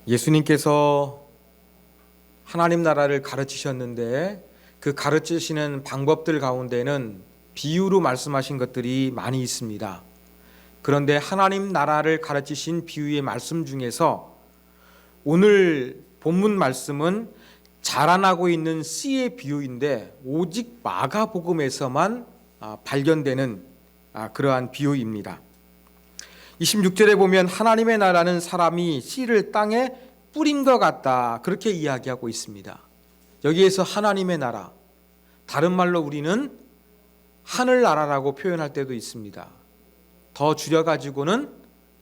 예수님께서 하나님 나라를 가르치셨는데 그 가르치시는 방법들 가운데는 비유로 말씀하신 것들이 많이 있습니다. 그런데 하나님 나라를 가르치신 비유의 말씀 중에서 오늘 본문 말씀은 자라나고 있는 씨의 비유인데 오직 마가복음에서만 발견되는 그러한 비유입니다. 26절에 보면 하나님의 나라는 사람이 씨를 땅에 뿌린 것 같다, 그렇게 이야기하고 있습니다. 여기에서 하나님의 나라, 다른 말로 우리는 하늘나라라고 표현할 때도 있습니다. 더 줄여가지고는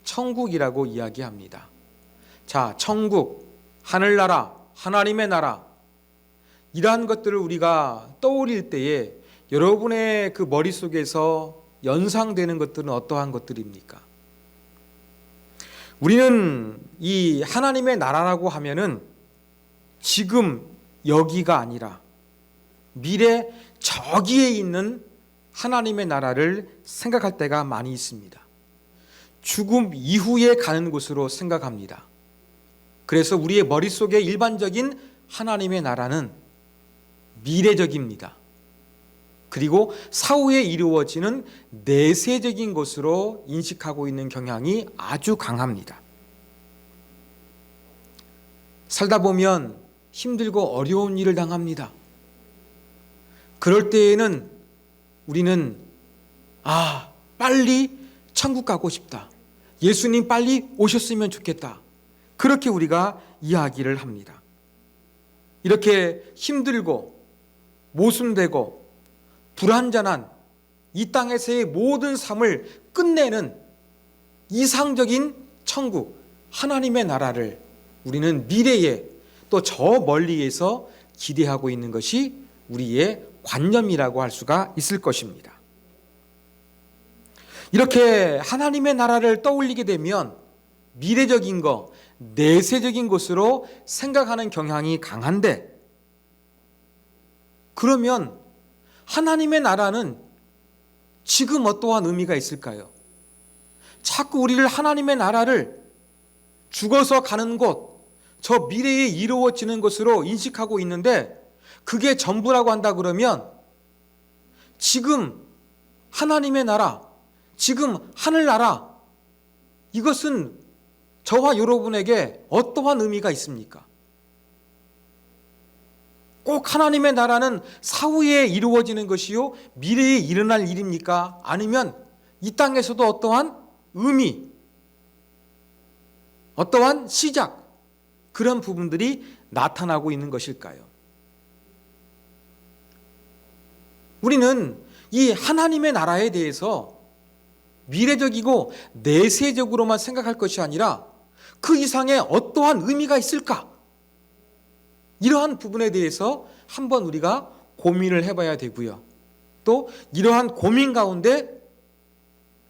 천국이라고 이야기합니다. 자, 천국, 하늘나라, 하나님의 나라, 이러한 것들을 우리가 떠올릴 때에 여러분의 그 머릿속에서 연상되는 것들은 어떠한 것들입니까? 우리는 이 하나님의 나라라고 하면은 지금 여기가 아니라 미래 저기에 있는 하나님의 나라를 생각할 때가 많이 있습니다. 죽음 이후에 가는 곳으로 생각합니다. 그래서 우리의 머릿속에 일반적인 하나님의 나라는 미래적입니다. 그리고 사후에 이루어지는 내세적인 것으로 인식하고 있는 경향이 아주 강합니다. 살다 보면 힘들고 어려운 일을 당합니다. 그럴 때에는 우리는 빨리 천국 가고 싶다, 예수님 빨리 오셨으면 좋겠다, 그렇게 우리가 이야기를 합니다. 이렇게 힘들고 모순되고 불완전한 이 땅에서의 모든 삶을 끝내는 이상적인 천국, 하나님의 나라를 우리는 미래에 또 저 멀리에서 기대하고 있는 것이 우리의 관념이라고 할 수가 있을 것입니다. 이렇게 하나님의 나라를 떠올리게 되면 미래적인 것, 내세적인 것으로 생각하는 경향이 강한데, 그러면 하나님의 나라는 지금 어떠한 의미가 있을까요? 자꾸 우리를 하나님의 나라를 죽어서 가는 곳, 저 미래에 이루어지는 것으로 인식하고 있는데 그게 전부라고 한다 그러면 지금 하나님의 나라, 지금 하늘나라, 이것은 저와 여러분에게 어떠한 의미가 있습니까? 꼭 하나님의 나라는 사후에 이루어지는 것이요 미래에 일어날 일입니까? 아니면 이 땅에서도 어떠한 의미, 어떠한 시작, 그런 부분들이 나타나고 있는 것일까요? 우리는 이 하나님의 나라에 대해서 미래적이고 내세적으로만 생각할 것이 아니라 그 이상의 어떠한 의미가 있을까? 이러한 부분에 대해서 한번 우리가 고민을 해봐야 되고요. 또 이러한 고민 가운데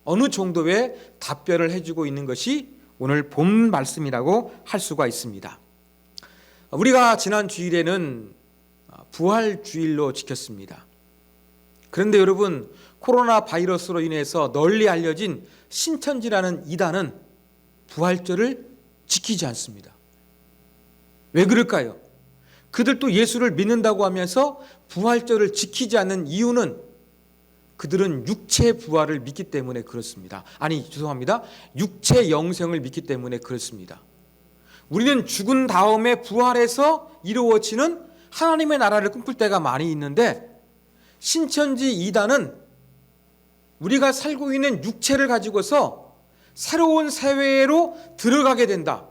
어느 정도의 답변을 해주고 있는 것이 오늘 본 말씀이라고 할 수가 있습니다. 우리가 지난 주일에는 부활주일로 지켰습니다. 그런데 여러분, 코로나 바이러스로 인해서 널리 알려진 신천지라는 이단은 부활절을 지키지 않습니다. 왜 그럴까요? 그들도 예수를 믿는다고 하면서 부활절을 지키지 않는 이유는 그들은 육체 부활을 믿기 때문에 그렇습니다. 죄송합니다. 육체 영생을 믿기 때문에 그렇습니다. 우리는 죽은 다음에 부활해서 이루어지는 하나님의 나라를 꿈꿀 때가 많이 있는데, 신천지 이단은 우리가 살고 있는 육체를 가지고서 새로운 세계로 들어가게 된다,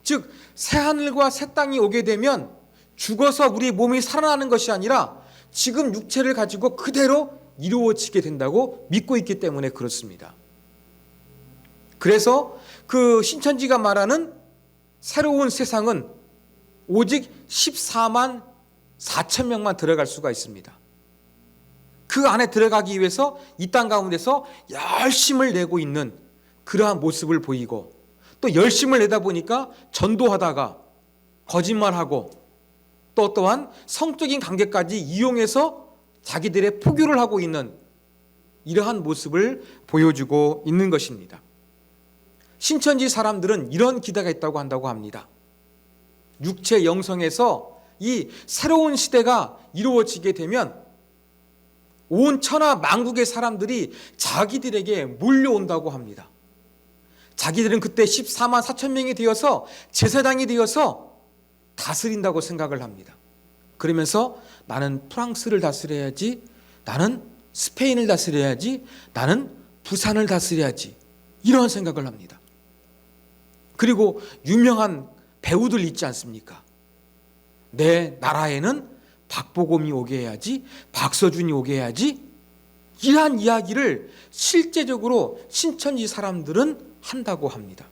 즉 새하늘과 새 땅이 오게 되면 죽어서 우리 몸이 살아나는 것이 아니라 지금 육체를 가지고 그대로 이루어지게 된다고 믿고 있기 때문에 그렇습니다. 그래서 그 신천지가 말하는 새로운 세상은 오직 14만 4천 명만 들어갈 수가 있습니다. 그 안에 들어가기 위해서 이 땅 가운데서 열심을 내고 있는 그러한 모습을 보이고, 또 열심을 내다 보니까 전도하다가 거짓말하고 또 또한 성적인 관계까지 이용해서 자기들의 포교를 하고 있는 이러한 모습을 보여주고 있는 것입니다. 신천지 사람들은 이런 기대가 있다고 한다고 합니다. 육체 영성에서 이 새로운 시대가 이루어지게 되면 온 천하 만국의 사람들이 자기들에게 몰려온다고 합니다. 자기들은 그때 14만 4천 명이 되어서 제사장이 되어서 다스린다고 생각을 합니다. 그러면서 나는 프랑스를 다스려야지, 나는 스페인을 다스려야지, 나는 부산을 다스려야지, 이런 생각을 합니다. 그리고 유명한 배우들 있지 않습니까? 내 나라에는 박보검이 오게 해야지, 박서준이 오게 해야지, 이러한 이야기를 실제적으로 신천지 사람들은 한다고 합니다.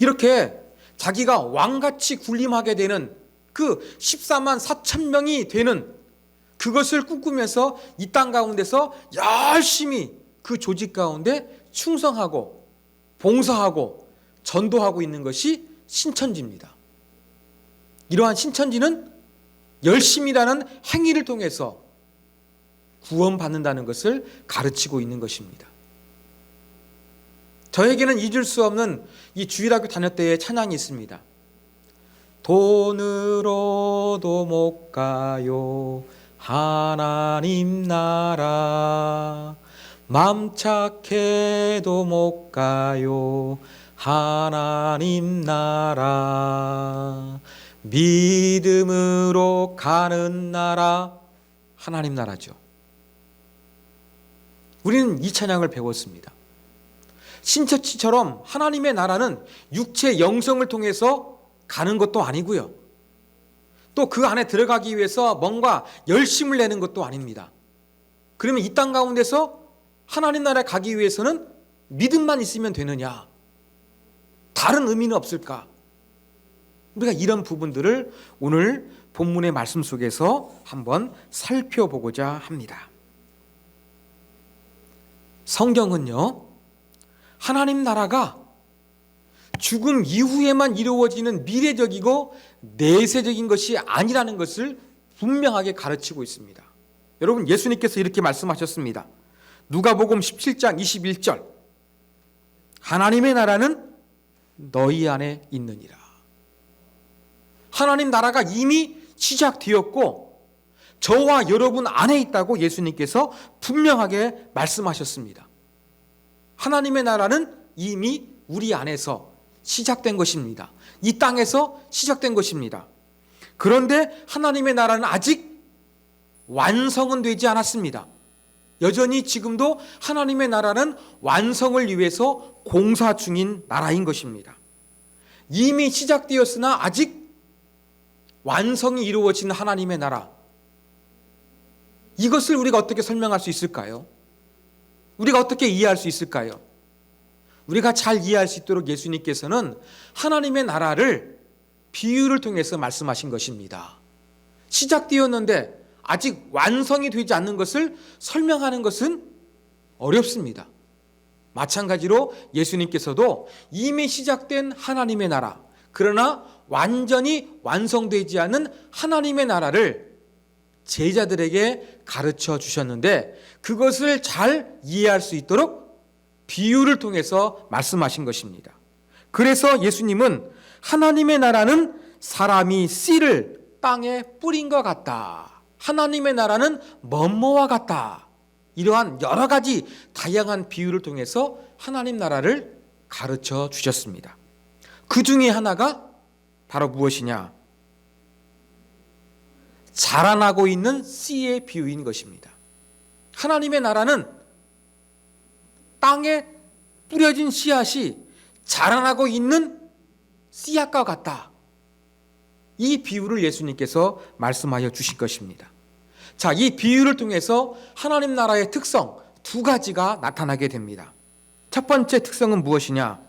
이렇게 자기가 왕같이 군림하게 되는 그 14만 4천 명이 되는 그것을 꿈꾸면서 이 땅 가운데서 열심히 그 조직 가운데 충성하고 봉사하고 전도하고 있는 것이 신천지입니다. 이러한 신천지는 열심이라는 행위를 통해서 구원받는다는 것을 가르치고 있는 것입니다. 저에게는 잊을 수 없는 이 주일학교 다닐 때의 찬양이 있습니다. 돈으로도 못 가요 하나님 나라, 맘 착해도 못 가요 하나님 나라, 믿음으로 가는 나라, 하나님 나라죠. 우리는 이 찬양을 배웠습니다. 신천지처럼 하나님의 나라는 육체 영성을 통해서 가는 것도 아니고요, 또 그 안에 들어가기 위해서 뭔가 열심을 내는 것도 아닙니다. 그러면 이 땅 가운데서 하나님 나라에 가기 위해서는 믿음만 있으면 되느냐, 다른 의미는 없을까? 우리가 이런 부분들을 오늘 본문의 말씀 속에서 한번 살펴보고자 합니다. 성경은요, 하나님 나라가 죽음 이후에만 이루어지는 미래적이고 내세적인 것이 아니라는 것을 분명하게 가르치고 있습니다. 여러분, 예수님께서 이렇게 말씀하셨습니다. 누가복음 17장 21절, 하나님의 나라는 너희 안에 있느니라. 하나님 나라가 이미 시작되었고 저와 여러분 안에 있다고 예수님께서 분명하게 말씀하셨습니다. 하나님의 나라는 이미 우리 안에서 시작된 것입니다. 이 땅에서 시작된 것입니다. 그런데 하나님의 나라는 아직 완성은 되지 않았습니다. 여전히 지금도 하나님의 나라는 완성을 위해서 공사 중인 나라인 것입니다. 이미 시작되었으나 아직 완성이 이루어진 하나님의 나라, 이것을 우리가 어떻게 설명할 수 있을까요? 우리가 어떻게 이해할 수 있을까요? 우리가 잘 이해할 수 있도록 예수님께서는 하나님의 나라를 비유를 통해서 말씀하신 것입니다. 시작되었는데 아직 완성이 되지 않는 것을 설명하는 것은 어렵습니다. 마찬가지로 예수님께서도 이미 시작된 하나님의 나라, 그러나 완전히 완성되지 않은 하나님의 나라를 제자들에게 가르쳐 주셨는데 그것을 잘 이해할 수 있도록 비유를 통해서 말씀하신 것입니다. 그래서 예수님은 하나님의 나라는 사람이 씨를 땅에 뿌린 것 같다, 하나님의 나라는 뭐뭐와 같다, 이러한 여러 가지 다양한 비유를 통해서 하나님 나라를 가르쳐 주셨습니다. 그 중에 하나가 바로 무엇이냐? 자라나고 있는 씨의 비유인 것입니다. 하나님의 나라는 땅에 뿌려진 씨앗이 자라나고 있는 씨앗과 같다. 이 비유를 예수님께서 말씀하여 주신 것입니다. 자, 이 비유를 통해서 하나님 나라의 특성 두 가지가 나타나게 됩니다. 첫 번째 특성은 무엇이냐?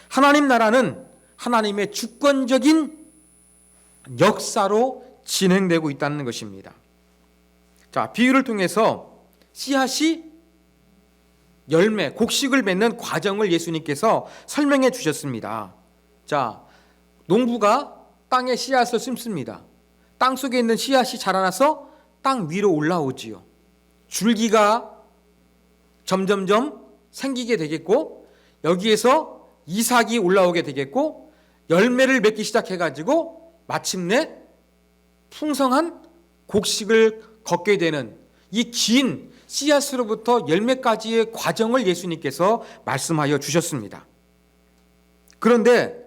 하나님 나라는 하나님의 주권적인 역사로 진행되고 있다는 것입니다. 자, 비유를 통해서 씨앗이 열매, 곡식을 맺는 과정을 예수님께서 설명해 주셨습니다. 자, 농부가 땅에 씨앗을 심습니다. 땅 속에 있는 씨앗이 자라나서 땅 위로 올라오지요. 줄기가 점점점 생기게 되겠고 여기에서 이삭이 올라오게 되겠고 열매를 맺기 시작해가지고 마침내 풍성한 곡식을 걷게 되는 이 긴 씨앗으로부터 열매까지의 과정을 예수님께서 말씀하여 주셨습니다. 그런데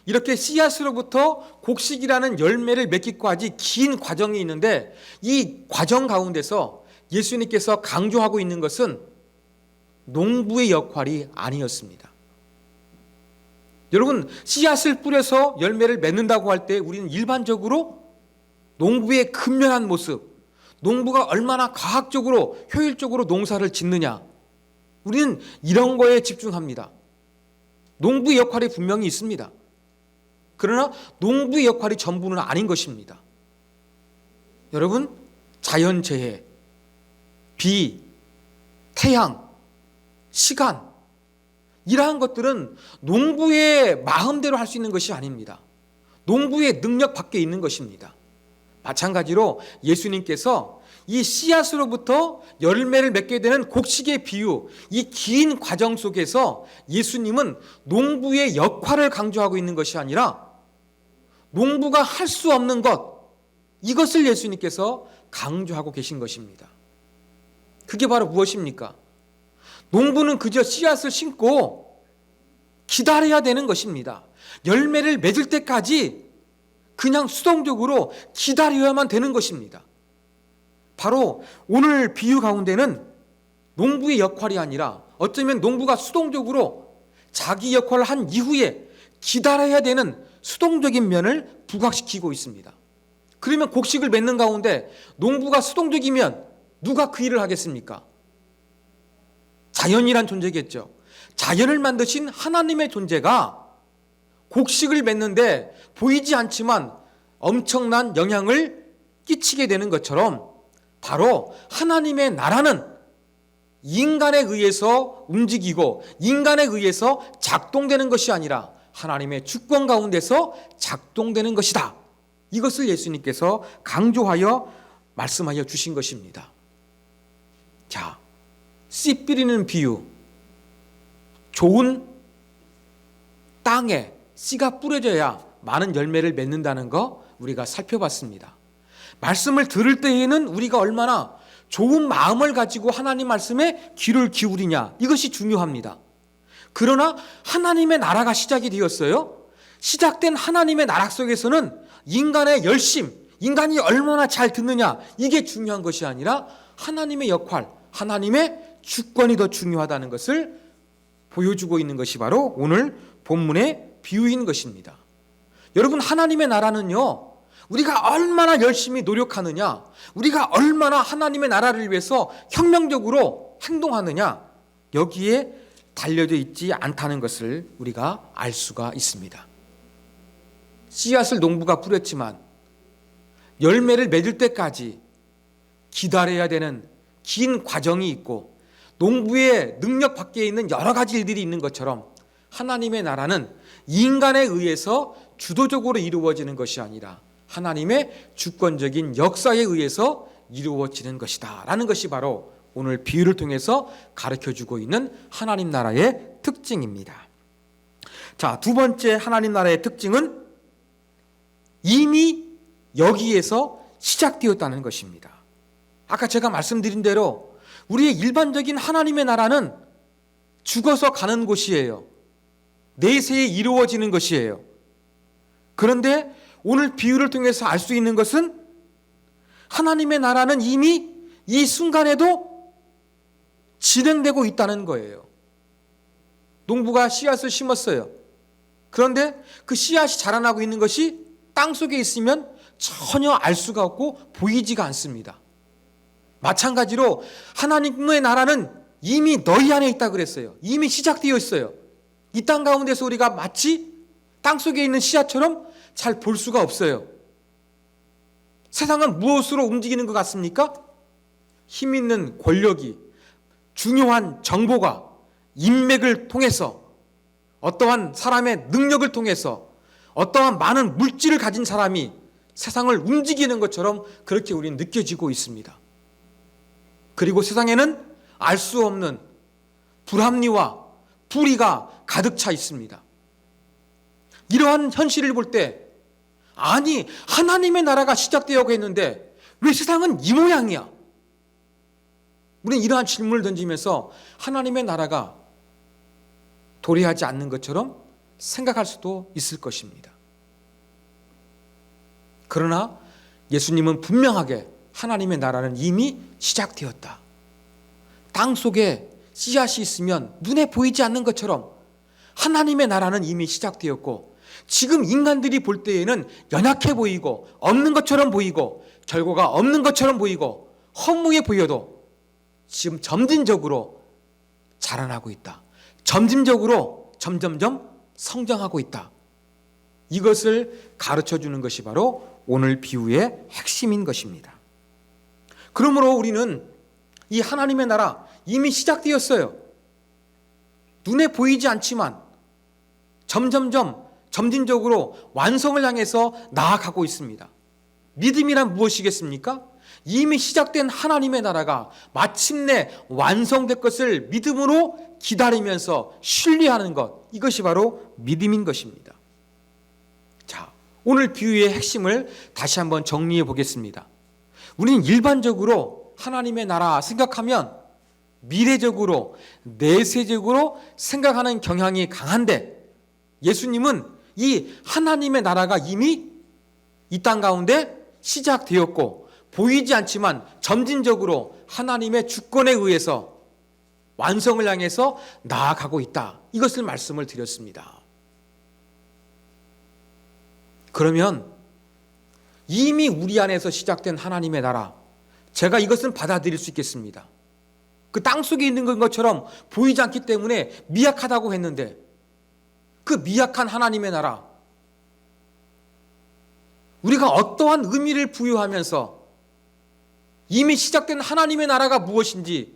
이렇게 씨앗으로부터 곡식이라는 열매를 맺기까지 긴 과정이 있는데 이 과정 가운데서 예수님께서 강조하고 있는 것은 농부의 역할이 아니었습니다. 여러분, 씨앗을 뿌려서 열매를 맺는다고 할 때 우리는 일반적으로 농부의 근면한 모습, 농부가 얼마나 과학적으로 효율적으로 농사를 짓느냐, 우리는 이런 거에 집중합니다. 농부의 역할이 분명히 있습니다. 그러나 농부의 역할이 전부는 아닌 것입니다. 여러분, 자연재해, 비, 태양, 시간, 이러한 것들은 농부의 마음대로 할 수 있는 것이 아닙니다. 농부의 능력 밖에 있는 것입니다. 마찬가지로 예수님께서 이 씨앗으로부터 열매를 맺게 되는 곡식의 비유, 이 긴 과정 속에서 예수님은 농부의 역할을 강조하고 있는 것이 아니라 농부가 할 수 없는 것, 이것을 예수님께서 강조하고 계신 것입니다. 그게 바로 무엇입니까? 농부는 그저 씨앗을 심고 기다려야 되는 것입니다. 열매를 맺을 때까지 그냥 수동적으로 기다려야만 되는 것입니다. 바로 오늘 비유 가운데는 농부의 역할이 아니라 어쩌면 농부가 수동적으로 자기 역할을 한 이후에 기다려야 되는 수동적인 면을 부각시키고 있습니다. 그러면 곡식을 맺는 가운데 농부가 수동적이면 누가 그 일을 하겠습니까? 자연이란 존재겠죠. 자연을 만드신 하나님의 존재가 곡식을 맺는데 보이지 않지만 엄청난 영향을 끼치게 되는 것처럼 바로 하나님의 나라는 인간에 의해서 움직이고 인간에 의해서 작동되는 것이 아니라 하나님의 주권 가운데서 작동되는 것이다. 이것을 예수님께서 강조하여 말씀하여 주신 것입니다. 자, 씨 뿌리는 비유, 좋은 땅에 씨가 뿌려져야 많은 열매를 맺는다는 거 우리가 살펴봤습니다. 말씀을 들을 때에는 우리가 얼마나 좋은 마음을 가지고 하나님 말씀에 귀를 기울이냐, 이것이 중요합니다. 그러나 하나님의 나라가 시작이 되었어요. 시작된 하나님의 나라 속에서는 인간의 열심, 인간이 얼마나 잘 듣느냐, 이게 중요한 것이 아니라 하나님의 역할, 하나님의 주권이 더 중요하다는 것을 보여주고 있는 것이 바로 오늘 본문의 비유인 것입니다. 여러분, 하나님의 나라는요, 우리가 얼마나 열심히 노력하느냐, 우리가 얼마나 하나님의 나라를 위해서 혁명적으로 행동하느냐, 여기에 달려져 있지 않다는 것을 우리가 알 수가 있습니다. 씨앗을 농부가 뿌렸지만 열매를 맺을 때까지 기다려야 되는 긴 과정이 있고 농부의 능력 밖에 있는 여러 가지 일들이 있는 것처럼 하나님의 나라는 인간에 의해서 주도적으로 이루어지는 것이 아니라 하나님의 주권적인 역사에 의해서 이루어지는 것이다 라는 것이 바로 오늘 비유를 통해서 가르쳐주고 있는 하나님 나라의 특징입니다. 자, 두 번째 하나님 나라의 특징은 이미 여기에서 시작되었다는 것입니다. 아까 제가 말씀드린 대로 우리의 일반적인 하나님의 나라는 죽어서 가는 곳이에요. 내세에 이루어지는 것이에요. 그런데 오늘 비유를 통해서 알 수 있는 것은 하나님의 나라는 이미 이 순간에도 진행되고 있다는 거예요. 농부가 씨앗을 심었어요. 그런데 그 씨앗이 자라나고 있는 것이 땅속에 있으면 전혀 알 수가 없고 보이지가 않습니다. 마찬가지로 하나님의 나라는 이미 너희 안에 있다 그랬어요. 이미 시작되어 있어요. 이 땅 가운데서 우리가 마치 땅속에 있는 씨앗처럼 잘 볼 수가 없어요. 세상은 무엇으로 움직이는 것 같습니까? 힘 있는 권력이, 중요한 정보가 인맥을 통해서, 어떠한 사람의 능력을 통해서, 어떠한 많은 물질을 가진 사람이 세상을 움직이는 것처럼 그렇게 우리는 느껴지고 있습니다. 그리고 세상에는 알 수 없는 불합리와 불의가 가득 차 있습니다. 이러한 현실을 볼 때 아니 하나님의 나라가 시작되려고 했는데 왜 세상은 이 모양이야? 우리는 이러한 질문을 던지면서 하나님의 나라가 도래하지 않는 것처럼 생각할 수도 있을 것입니다. 그러나 예수님은 분명하게 하나님의 나라는 이미 시작되었다. 땅 속에 씨앗이 있으면 눈에 보이지 않는 것처럼 하나님의 나라는 이미 시작되었고 지금 인간들이 볼 때에는 연약해 보이고 없는 것처럼 보이고 결과가 없는 것처럼 보이고 허무해 보여도 지금 점진적으로 자라나고 있다. 점진적으로 점점점 성장하고 있다. 이것을 가르쳐 주는 것이 바로 오늘 비유의 핵심인 것입니다. 그러므로 우리는 이 하나님의 나라 이미 시작되었어요. 눈에 보이지 않지만 점진적으로 완성을 향해서 나아가고 있습니다. 믿음이란 무엇이겠습니까? 이미 시작된 하나님의 나라가 마침내 완성될 것을 믿음으로 기다리면서 신뢰하는 것, 이것이 바로 믿음인 것입니다. 자, 오늘 비유의 핵심을 다시 한번 정리해 보겠습니다. 우리는 일반적으로 하나님의 나라 생각하면 미래적으로, 내세적으로 생각하는 경향이 강한데 예수님은 이 하나님의 나라가 이미 이 땅 가운데 시작되었고 보이지 않지만 점진적으로 하나님의 주권에 의해서 완성을 향해서 나아가고 있다. 이것을 말씀을 드렸습니다. 그러면 이미 우리 안에서 시작된 하나님의 나라, 제가 이것은 받아들일 수 있겠습니다. 그 땅속에 있는 것처럼 보이지 않기 때문에 미약하다고 했는데 그 미약한 하나님의 나라, 우리가 어떠한 의미를 부여하면서 이미 시작된 하나님의 나라가 무엇인지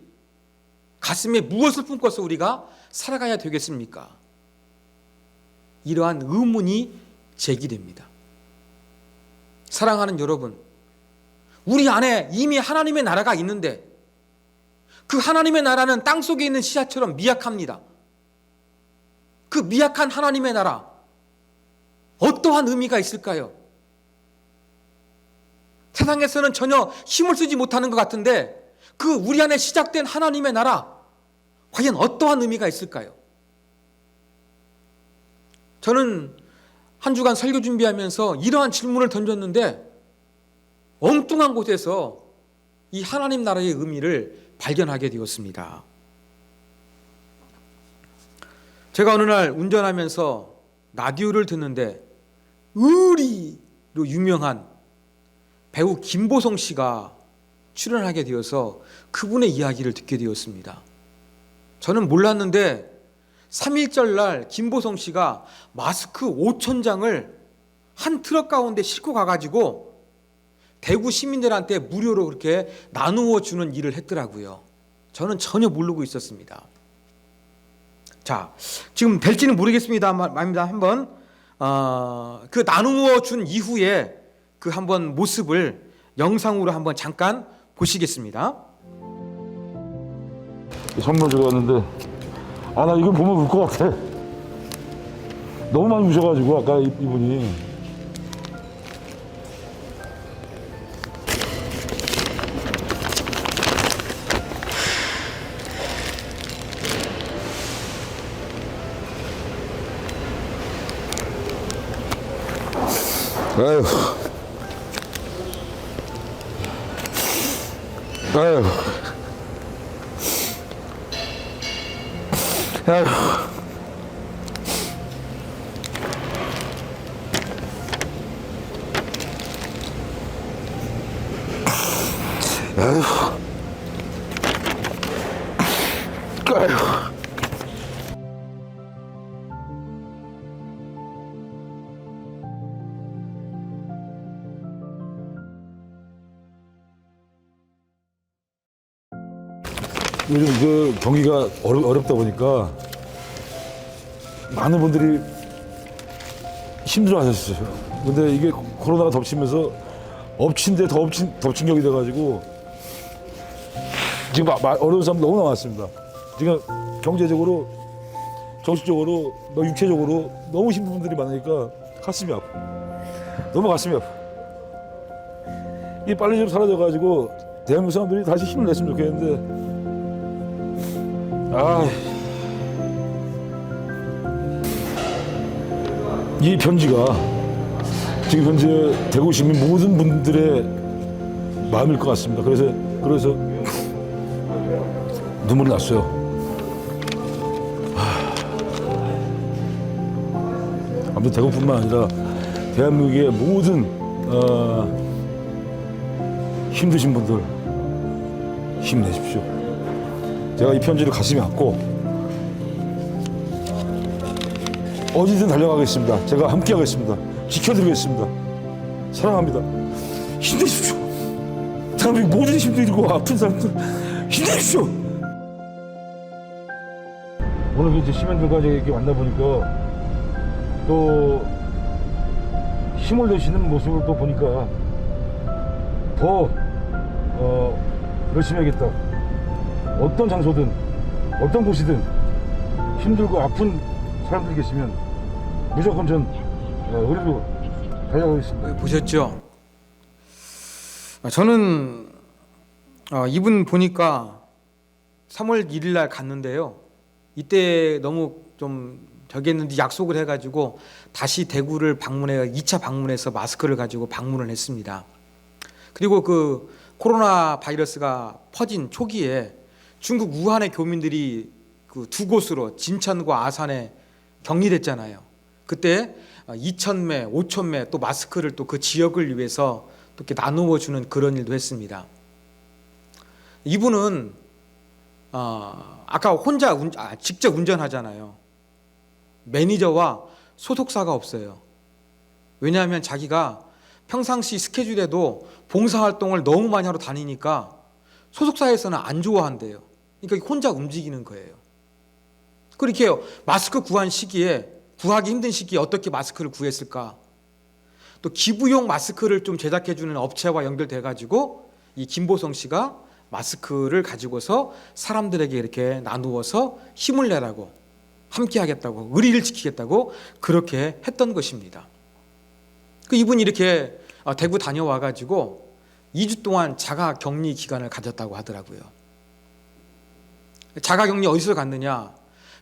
가슴에 무엇을 품고서 우리가 살아가야 되겠습니까? 이러한 의문이 제기됩니다. 사랑하는 여러분, 우리 안에 이미 하나님의 나라가 있는데 그 하나님의 나라는 땅속에 있는 씨앗처럼 미약합니다. 그 미약한 하나님의 나라, 어떠한 의미가 있을까요? 세상에서는 전혀 힘을 쓰지 못하는 것 같은데 그 우리 안에 시작된 하나님의 나라, 과연 어떠한 의미가 있을까요? 저는 한 주간 설교 준비하면서 이러한 질문을 던졌는데 엉뚱한 곳에서 이 하나님 나라의 의미를 발견하게 되었습니다. 제가 어느 날 운전하면서 라디오를 듣는데 의리로 유명한 배우 김보성 씨가 출연하게 되어서 그분의 이야기를 듣게 되었습니다. 저는 몰랐는데 3.1절 날 김보성 씨가 마스크 5,000장을 한 트럭 가운데 싣고 가가지고 대구 시민들한테 무료로 그렇게 나누어 주는 일을 했더라고요. 저는 전혀 모르고 있었습니다. 자, 지금 될지는 모르겠습니다만 한번 그 나누어 준 이후에 그 한번 모습을 영상으로 한번 잠깐 보시겠습니다. 선물 주고 왔는데 나 이거 보면 울 것 같아. 너무 많이 우셔가지고 아까 이분이. 아유. 아유. 아유. 아유. 아유. 요즘 그 경기가 어렵다 보니까 많은 분들이 힘들어하셨어요. 근데 이게 코로나가 덮치면서 엎친 데 더 덮친 격이 돼가지고 지금 어려운 사람 너무 많았습니다. 지금 경제적으로 정신적으로, 육체적으로 너무 힘든 분들이 많으니까 가슴이 아파. 너무 가슴이 아파. 이 빨리 좀 사라져가지고 대한민국 사람들이 다시 힘을 냈으면 좋겠는데, 이 편지가 지금 현재 대구 시민 모든 분들의 마음일 것 같습니다. 그래서 눈물이 났어요. 아무튼 대구뿐만 아니라 대한민국의 모든 힘드신 분들 힘내십시오. 제가 이 편지를 가슴에 안고 어디든 달려가겠습니다. 제가 함께 하겠습니다. 지켜드리겠습니다. 사랑합니다. 힘내십시오. 대한민국 모든 힘들고 아픈 사람들 힘내십시오. 오늘 이제 시민들과 이렇게 만나보니까 또 힘을 내시는 모습을 또 보니까 더 열심히 하겠다. 어떤 장소든 어떤 곳이든 힘들고 아픈 사람들 계시면 무조건 전 의리로 달려가겠습니다. 보셨죠? 저는 이분 보니까 3월 1일 날 갔는데요. 이때 너무 좀 저기 했는데 약속을 해가지고 다시 대구를 방문해 2차 방문해서 마스크를 가지고 방문을 했습니다. 그리고 그 코로나 바이러스가 퍼진 초기에 중국 우한의 교민들이 그 두 곳으로 진천과 아산에 격리됐잖아요. 그때 2,000매, 5,000매 또 마스크를 또 그 지역을 위해서 또 이렇게 나누어 주는 그런 일도 했습니다. 이분은 아까 혼자 직접 운전하잖아요. 매니저와 소속사가 없어요. 왜냐하면 자기가 평상시 스케줄에도 봉사활동을 너무 많이 하러 다니니까 소속사에서는 안 좋아한대요. 그러니까 혼자 움직이는 거예요. 그렇게 마스크 구하기 힘든 시기에 어떻게 마스크를 구했을까? 또 기부용 마스크를 좀 제작해주는 업체와 연결돼가지고 이 김보성 씨가 마스크를 가지고서 사람들에게 이렇게 나누어서 힘을 내라고, 함께 하겠다고, 의리를 지키겠다고 그렇게 했던 것입니다. 그 이분이 이렇게 대구 다녀와가지고 2주 동안 자가격리 기간을 가졌다고 하더라고요. 자가격리 어디서 갔느냐?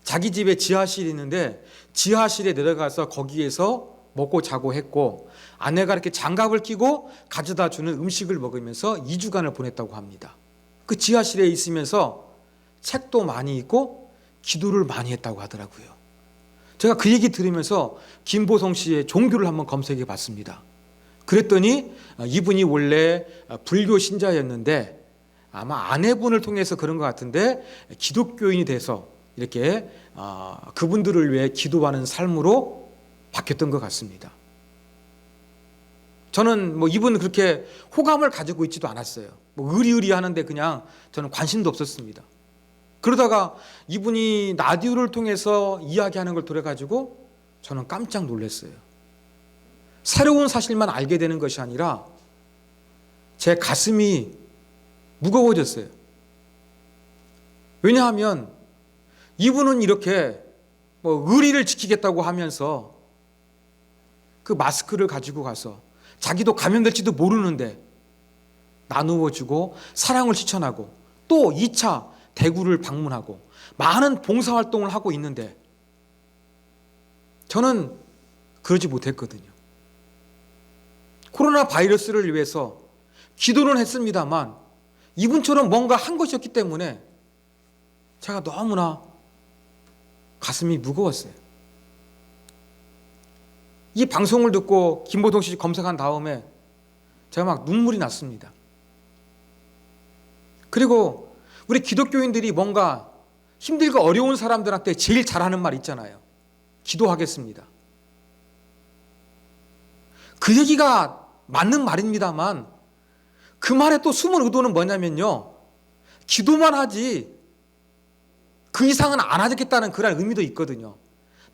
자기 집에 지하실이 있는데 지하실에 내려가서 거기에서 먹고 자고 했고, 아내가 이렇게 장갑을 끼고 가져다 주는 음식을 먹으면서 2주간을 보냈다고 합니다. 그 지하실에 있으면서 책도 많이 읽고 기도를 많이 했다고 하더라고요. 제가 그 얘기 들으면서 김보성 씨의 종교를 한번 검색해 봤습니다. 그랬더니 이분이 원래 불교 신자였는데 아마 아내분을 통해서 그런 것 같은데 기독교인이 돼서 이렇게 그분들을 위해 기도하는 삶으로 바뀌었던 것 같습니다. 저는 뭐 이분 그렇게 호감을 가지고 있지도 않았어요. 뭐 의리의리 하는데 그냥 저는 관심도 없었습니다. 그러다가 이분이 라디오를 통해서 이야기하는 걸 들어가지고 저는 깜짝 놀랐어요. 새로운 사실만 알게 되는 것이 아니라 제 가슴이 무거워졌어요. 왜냐하면 이분은 이렇게 뭐 의리를 지키겠다고 하면서 그 마스크를 가지고 가서 자기도 감염될지도 모르는데 나누어 주고 사랑을 실천하고 또 2차 대구를 방문하고 많은 봉사활동을 하고 있는데 저는 그러지 못했거든요. 코로나 바이러스를 위해서 기도는 했습니다만 이분처럼 뭔가 한 것이었기 때문에 제가 너무나 가슴이 무거웠어요. 이 방송을 듣고 김보성 씨 검색한 다음에 제가 막 눈물이 났습니다. 그리고 우리 기독교인들이 뭔가 힘들고 어려운 사람들한테 제일 잘하는 말 있잖아요. 기도하겠습니다. 그 얘기가 맞는 말입니다만 그 말의 또 숨은 의도는 뭐냐면요. 기도만 하지 그 이상은 안 하겠다는 그런 의미도 있거든요.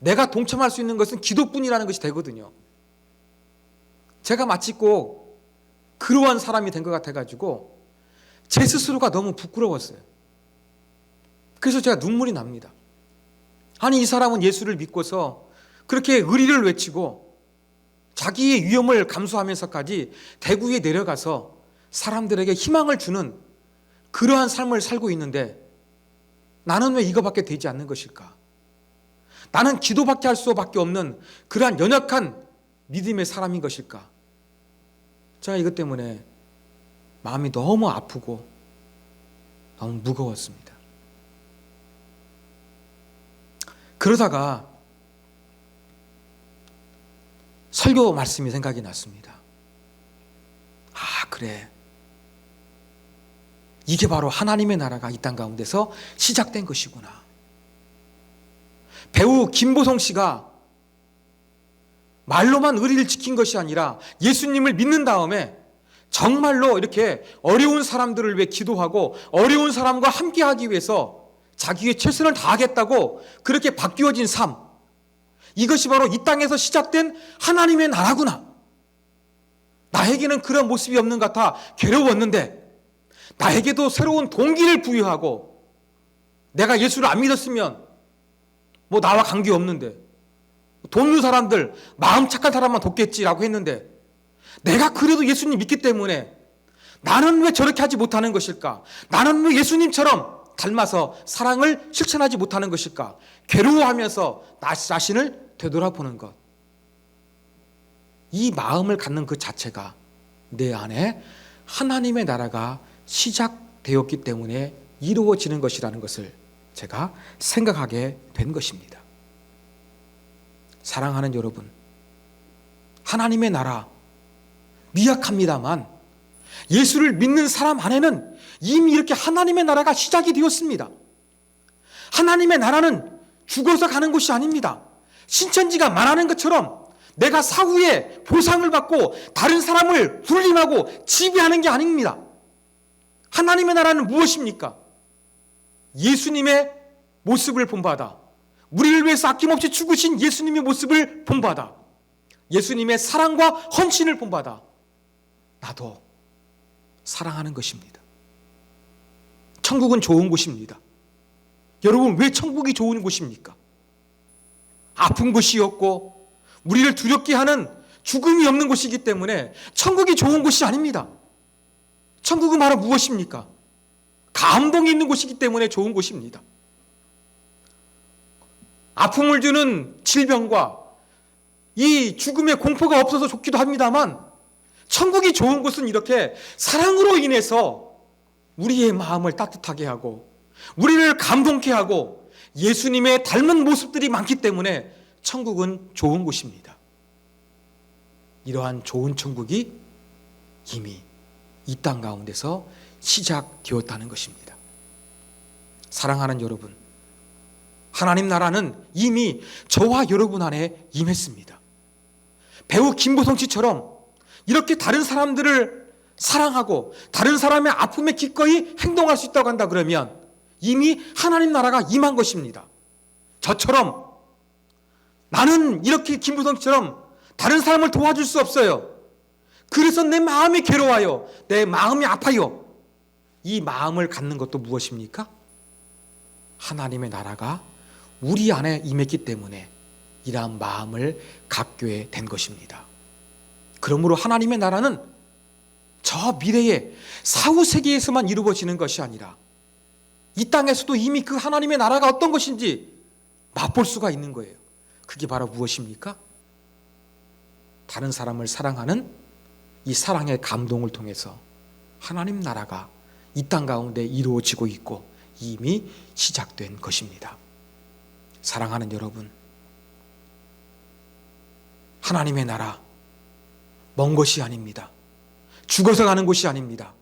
내가 동참할 수 있는 것은 기도뿐이라는 것이 되거든요. 제가 마치 꼭 그러한 사람이 된 것 같아가지고 제 스스로가 너무 부끄러웠어요. 그래서 제가 눈물이 납니다. 아니, 이 사람은 예수를 믿고서 그렇게 의리를 외치고 자기의 위험을 감수하면서까지 대구에 내려가서 사람들에게 희망을 주는 그러한 삶을 살고 있는데 나는 왜 이거밖에 되지 않는 것일까? 나는 기도밖에 할 수밖에 없는 그러한 연약한 믿음의 사람인 것일까? 제가 이것 때문에 마음이 너무 아프고 너무 무거웠습니다. 그러다가 설교 말씀이 생각이 났습니다. 아, 그래. 이게 바로 하나님의 나라가 이 땅 가운데서 시작된 것이구나. 배우 김보성 씨가 말로만 의리를 지킨 것이 아니라 예수님을 믿는 다음에 정말로 이렇게 어려운 사람들을 위해 기도하고 어려운 사람과 함께하기 위해서 자기의 최선을 다하겠다고 그렇게 바뀌어진 삶, 이것이 바로 이 땅에서 시작된 하나님의 나라구나. 나에게는 그런 모습이 없는 것 같아 괴로웠는데 나에게도 새로운 동기를 부여하고, 내가 예수를 안 믿었으면 뭐 나와 관계없는데 돕는 사람들, 마음 착한 사람만 돕겠지라고 했는데 내가 그래도 예수님 믿기 때문에 나는 왜 저렇게 하지 못하는 것일까? 나는 왜 예수님처럼 닮아서 사랑을 실천하지 못하는 것일까? 괴로워하면서 나 자신을 되돌아보는 것. 이 마음을 갖는 그 자체가 내 안에 하나님의 나라가 시작되었기 때문에 이루어지는 것이라는 것을 제가 생각하게 된 것입니다. 사랑하는 여러분, 하나님의 나라 미약합니다만 예수를 믿는 사람 안에는 이미 이렇게 하나님의 나라가 시작이 되었습니다. 하나님의 나라는 죽어서 가는 것이 아닙니다. 신천지가 말하는 것처럼 내가 사후에 보상을 받고 다른 사람을 군림하고 지배하는 게 아닙니다. 하나님의 나라는 무엇입니까? 예수님의 모습을 본받아, 우리를 위해서 아낌없이 죽으신 예수님의 모습을 본받아, 예수님의 사랑과 헌신을 본받아 나도 사랑하는 것입니다. 천국은 좋은 곳입니다. 여러분, 왜 천국이 좋은 곳입니까? 아픈 곳이 없고 우리를 두렵게 하는 죽음이 없는 곳이기 때문에 천국이 좋은 곳이 아닙니다. 천국은 바로 무엇입니까? 감동이 있는 곳이기 때문에 좋은 곳입니다. 아픔을 주는 질병과 이 죽음의 공포가 없어서 좋기도 합니다만, 천국이 좋은 곳은 이렇게 사랑으로 인해서 우리의 마음을 따뜻하게 하고 우리를 감동케 하고 예수님의 닮은 모습들이 많기 때문에 천국은 좋은 곳입니다. 이러한 좋은 천국이 이미 이 땅 가운데서 시작되었다는 것입니다. 사랑하는 여러분, 하나님 나라는 이미 저와 여러분 안에 임했습니다. 배우 김보성 씨처럼 이렇게 다른 사람들을 사랑하고 다른 사람의 아픔에 기꺼이 행동할 수 있다고 한다 그러면 이미 하나님 나라가 임한 것입니다. 저처럼 나는 이렇게 김보성 씨처럼 다른 사람을 도와줄 수 없어요. 그래서 내 마음이 괴로워요. 내 마음이 아파요. 이 마음을 갖는 것도 무엇입니까? 하나님의 나라가 우리 안에 임했기 때문에 이러한 마음을 갖게 된 것입니다. 그러므로 하나님의 나라는 저 미래의 사후 세계에서만 이루어지는 것이 아니라 이 땅에서도 이미 그 하나님의 나라가 어떤 것인지 맛볼 수가 있는 거예요. 그게 바로 무엇입니까? 다른 사람을 사랑하는 이 사랑의 감동을 통해서 하나님 나라가 이 땅 가운데 이루어지고 있고 이미 시작된 것입니다. 사랑하는 여러분, 하나님의 나라 먼 것이 아닙니다. 죽어서 가는 곳이 아닙니다.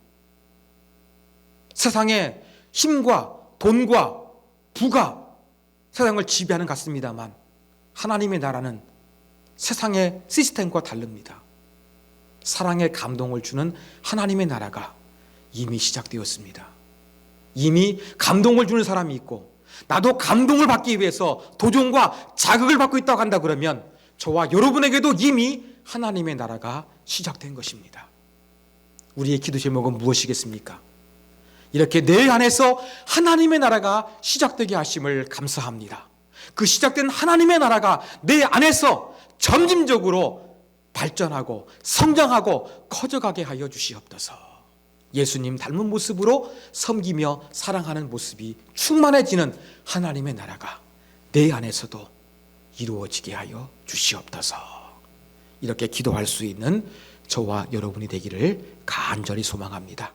세상의 힘과 돈과 부가 세상을 지배하는 것 같습니다만 하나님의 나라는 세상의 시스템과 다릅니다. 사랑의 감동을 주는 하나님의 나라가 이미 시작되었습니다. 이미 감동을 주는 사람이 있고 나도 감동을 받기 위해서 도전과 자극을 받고 있다고 한다 그러면 저와 여러분에게도 이미 하나님의 나라가 시작된 것입니다. 우리의 기도 제목은 무엇이겠습니까? 이렇게 내 안에서 하나님의 나라가 시작되게 하심을 감사합니다. 그 시작된 하나님의 나라가 내 안에서 점진적으로 발전하고 성장하고 커져가게 하여 주시옵소서. 예수님 닮은 모습으로 섬기며 사랑하는 모습이 충만해지는 하나님의 나라가 내 안에서도 이루어지게 하여 주시옵소서. 이렇게 기도할 수 있는 저와 여러분이 되기를 간절히 소망합니다.